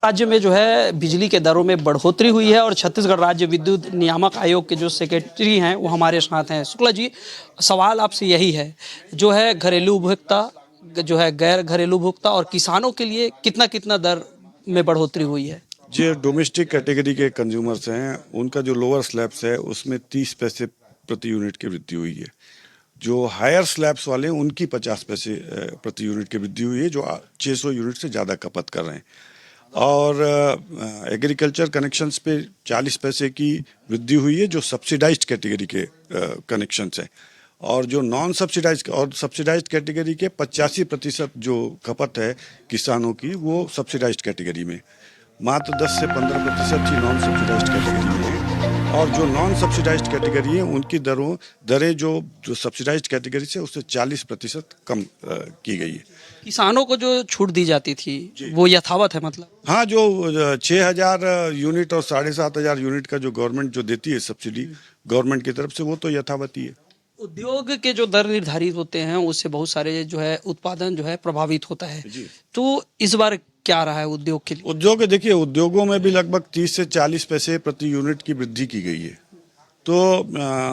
राज्य में जो है बिजली के दरों में बढ़ोतरी हुई है और छत्तीसगढ़ राज्य विद्युत नियामक आयोग के जो सेक्रेटरी हैं वो हमारे साथ हैं। शुक्ला जी, सवाल आपसे यही है, जो है घरेलू उपभोक्ता, जो है गैर घरेलू उपभोक्ता और किसानों के लिए कितना कितना दर में बढ़ोतरी हुई है? जो डोमेस्टिक कैटेगरी के कंज्यूमर्स हैं उनका जो लोअर स्लैब्स है उसमें 30 पैसे प्रति यूनिट की वृद्धि हुई है। जो हायर स्लैब्स वाले हैं उनकी 50 पैसे प्रति यूनिट की वृद्धि हुई है, जो 600 यूनिट से ज़्यादा खपत कर रहे हैं। और एग्रीकल्चर कनेक्शंस पे 40 पैसे की वृद्धि हुई है, जो सब्सिडाइज्ड कैटेगरी के कनेक्शंस हैं। और जो नॉन सब्सिडाइज और सब्सिडाइज्ड कैटेगरी के 85% जो खपत है किसानों की, वो सब्सिडाइज्ड कैटेगरी में, मात्र 10 से 15% ही नॉन सब्सिडाइज्ड कैटेगरी में है। और जो नॉन सब्सिडाइज्ड कैटेगरी है उनकी दरें जो सब्सिडाइज्ड कैटेगरी से उससे 40% कम की गई है। किसानों को जो छूट दी जाती थी वो यथावत है मतलब? हाँ, जो 6,000 यूनिट और 7,500 यूनिट का जो गवर्नमेंट जो देती है सब्सिडी गवर्नमेंट की तरफ से, वो तो यथावत ही है। उद्योग के जो दर निर्धारित होते हैं उससे बहुत सारे जो है उत्पादन जो है प्रभावित होता है। तो इस बार क्या रहा है उद्योग के लिए? उद्योग देखिए, उद्योगों में भी लगभग 30 से 40 पैसे प्रति यूनिट की वृद्धि की गई है। तो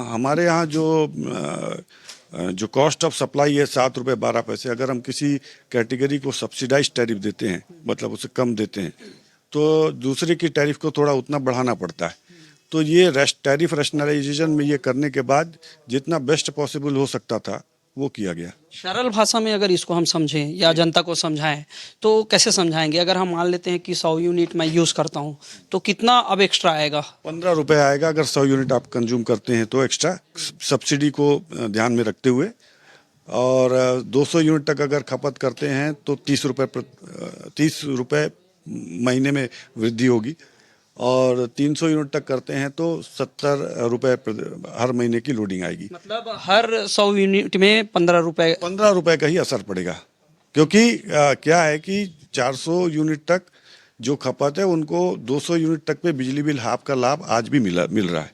हमारे यहाँ जो कॉस्ट ऑफ सप्लाई है 7 रुपये 12 पैसे, अगर हम किसी कैटेगरी को सब्सिडाइज टैरिफ देते हैं, मतलब उसे कम देते हैं, तो दूसरे की टैरिफ को थोड़ा उतना बढ़ाना पड़ता है। तो ये टैरिफ रैशनलाइजेशन में ये करने के बाद जितना बेस्ट पॉसिबल हो सकता था वो किया गया। सरल भाषा में अगर इसको हम समझें या जनता को समझाएं तो कैसे समझाएंगे? अगर हम मान लेते हैं कि 100 यूनिट मैं यूज़ करता हूं तो कितना अब एक्स्ट्रा आएगा? 15 रुपये आएगा अगर 100 यूनिट आप कंज्यूम करते हैं तो एक्स्ट्रा, सब्सिडी को ध्यान में रखते हुए। और 200 यूनिट तक अगर खपत करते हैं तो 30 रुपये महीने में वृद्धि होगी। और 300 यूनिट तक करते हैं तो 70 रुपये हर महीने की लोडिंग आएगी। मतलब हर 100 यूनिट में 15 रुपये का ही असर पड़ेगा। क्योंकि क्या है कि 400 यूनिट तक जो खपत है उनको 200 यूनिट तक पे बिजली बिल हाफ का लाभ आज भी मिल रहा है।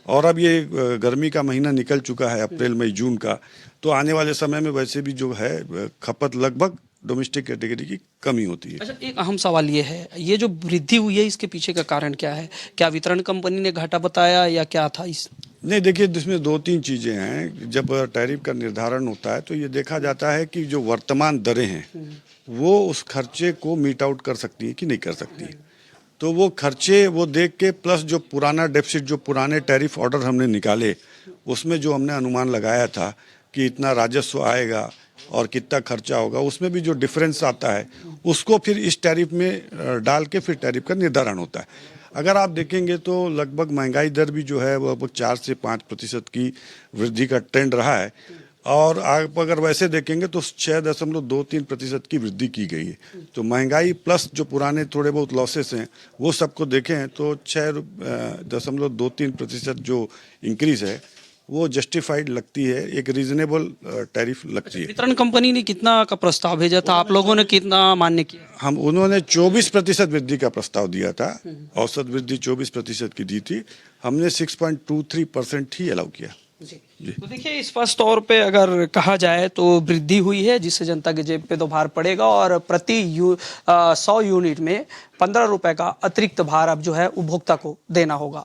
और अब ये गर्मी का महीना निकल चुका है, अप्रैल मई जून का, तो आने वाले समय में वैसे भी जो है खपत लगभग डोमेस्टिक कैटेगरी की कमी होती है। अच्छा, एक अहम सवाल ये है, ये जो वृद्धि हुई है इसके पीछे का कारण क्या है? क्या वितरण कंपनी ने घाटा बताया या क्या था इस? नहीं, देखिए, इसमें 2-3 चीज़ें हैं। जब टैरिफ का निर्धारण होता है तो ये देखा जाता है कि जो वर्तमान दरें हैं वो उस खर्चे को मीट आउट कर सकती हैं कि नहीं कर सकती हैं। तो वो खर्चे वो देख के, प्लस जो पुराना डेफिसिट, जो पुराने टैरिफ ऑर्डर हमने निकाले, उसमें जो हमने अनुमान लगाया था कि इतना राजस्व आएगा और कितना खर्चा होगा, उसमें भी जो डिफरेंस आता है उसको फिर इस टैरिफ में डाल के फिर टैरिफ का निर्धारण होता है। अगर आप देखेंगे तो लगभग महंगाई दर भी जो है वो लगभग 4 से 5% की वृद्धि का ट्रेंड रहा है। और आप अगर वैसे देखेंगे तो 6.23% की वृद्धि की गई है। तो महंगाई प्लस जो पुराने थोड़े बहुत लॉसेस हैं वो सबको देखें तो 6.23% जो इंक्रीज है वो जस्टिफाइड लगती है, एक रीजनेबल टैरिफ लगती है। वितरण कंपनी ने कितना का प्रस्ताव भेजा था, आप लोगों ने कितना मान्य किया? उन्होंने 24% वृद्धि का प्रस्ताव दिया था। औसत वृद्धि 24% की दी थी। हमने 6.23% ही अलाउ किया। जी। तो देखिए, स्पष्ट तौर पे अगर कहा जाए तो वृद्धि हुई है जिससे जनता के जेब पे तो भार पड़ेगा और प्रति 100 यूनिट में 15 रुपए का अतिरिक्त भार अब जो है उपभोक्ता को देना होगा।